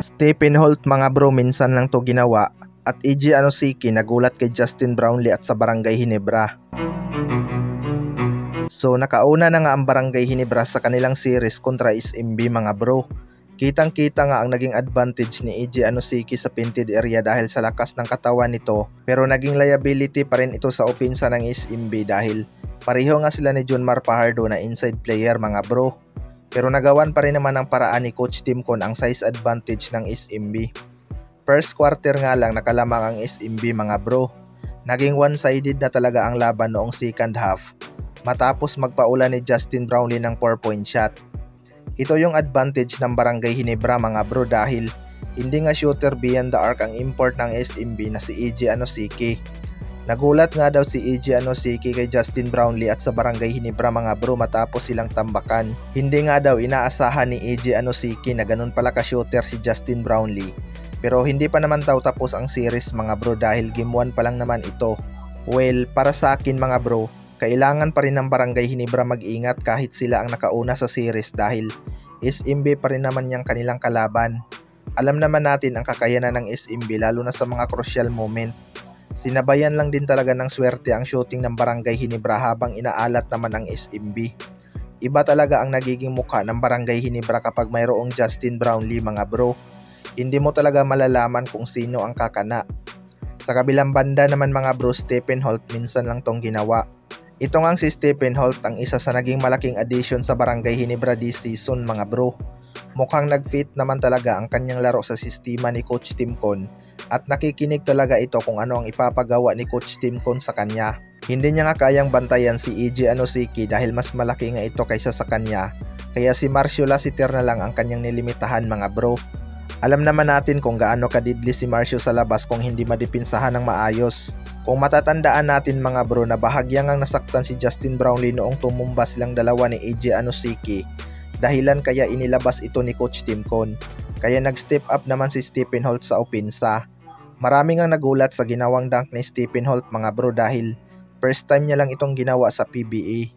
Stephen Holt mga bro, minsan lang to ginawa. At EJ Anosiki nagulat kay Justin Brownlee at sa Barangay Ginebra. So nakauna na nga ang Barangay Ginebra sa kanilang series kontra SMB mga bro. Kitang kita nga ang naging advantage ni EJ Anosiki sa painted area dahil sa lakas ng katawan nito, pero naging liability pa rin ito sa opensa ng SMB dahil pareho nga sila ni Junmar Fajardo na inside player mga bro. Pero nagawan pa rin naman ang paraan ni Coach Timcon ang size advantage ng SMB. First quarter nga lang nakalamang ang SMB mga bro. Naging one-sided na talaga ang laban noong second half matapos magpaula ni Justin Brownlee ng 4-point shot. Ito yung advantage ng Barangay Ginebra mga bro dahil hindi nga shooter beyond the arc ang import ng SMB na si EJ Anosiki. Nagulat nga daw si EJ Anosiki kay Justin Brownlee at sa Barangay Ginebra mga bro matapos silang tambakan. Hindi nga daw inaasahan ni EJ Anosiki na ganun pala ka-shooter si Justin Brownlee. Pero hindi pa naman daw tapos ang series mga bro dahil game 1 pa lang naman ito. Well, para sa akin mga bro, kailangan pa rin ng Barangay Ginebra mag-ingat kahit sila ang nakauna sa series dahil SMB pa rin naman yung kanilang kalaban. Alam naman natin ang kakayanan ng SMB lalo na sa mga crucial moment. Sinabayan lang din talaga ng swerte ang shooting ng Barangay Ginebra habang inaalat naman ang SMB. Iba talaga ang nagiging mukha ng Barangay Ginebra kapag mayroong Justin Brownlee mga bro. Hindi mo talaga malalaman kung sino ang kakana. Sa kabilang banda naman mga bro, Stephen Holt minsan lang tong ginawa. Ito ngang si Stephen Holt ang isa sa naging malaking addition sa Barangay Ginebra this season mga bro. Mukhang nag-fit naman talaga ang kanyang laro sa sistema ni Coach Timcon at nakikinig talaga ito kung ano ang ipapagawa ni Coach Timcon sa kanya. Hindi niya nga kayang bantayan si EJ Anosiki dahil mas malaki nga ito kaysa sa kanya, kaya si Marcio Lassiter na lang ang kanyang nilimitahan mga bro. Alam naman natin kung gaano kadidli si Marcio sa labas kung hindi madipinsahan ng maayos. Kung matatandaan natin mga bro na bahagyang ang nasaktan si Justin Brownlee noong tumumba silang dalawa ni EJ Anosiki, dahilan kaya inilabas ito ni Coach Timcon. Kaya nag-step up naman si Stephen Holt sa opensa. Maraming ang nagulat sa ginawang dunk ni Stephen Holt mga bro dahil first time niya lang itong ginawa sa PBA.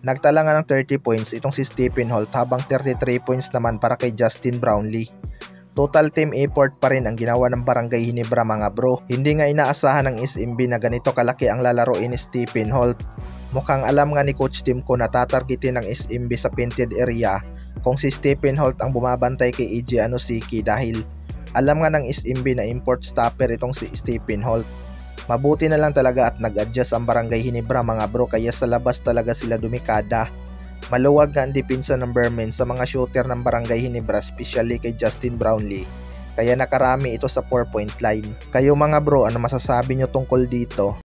Nagtala nga ng 30 points itong si Stephen Holt habang 33 points naman para kay Justin Brownlee. Total team effort pa rin ang ginawa ng Barangay Ginebra mga bro. Hindi nga inaasahan ng SMB na ganito kalaki ang lalaroin ni Stephen Holt. Mukhang alam nga ni Coach Timcon na tatargetin ng SMB sa painted area kung si Stephen Holt ang bumabantay kay EJ Anosiki dahil alam nga ng SMB na import stopper itong si Stephen Holt. Mabuti na lang talaga at nag-adjust ang Barangay Ginebra mga bro kaya sa labas talaga sila dumikada. Maluwag nga ang depensa ng Bermen sa mga shooter ng Barangay Ginebra, especially kay Justin Brownlee. Kaya nakarami ito sa 4-point line. Kayo mga bro, ano masasabi nyo tungkol dito?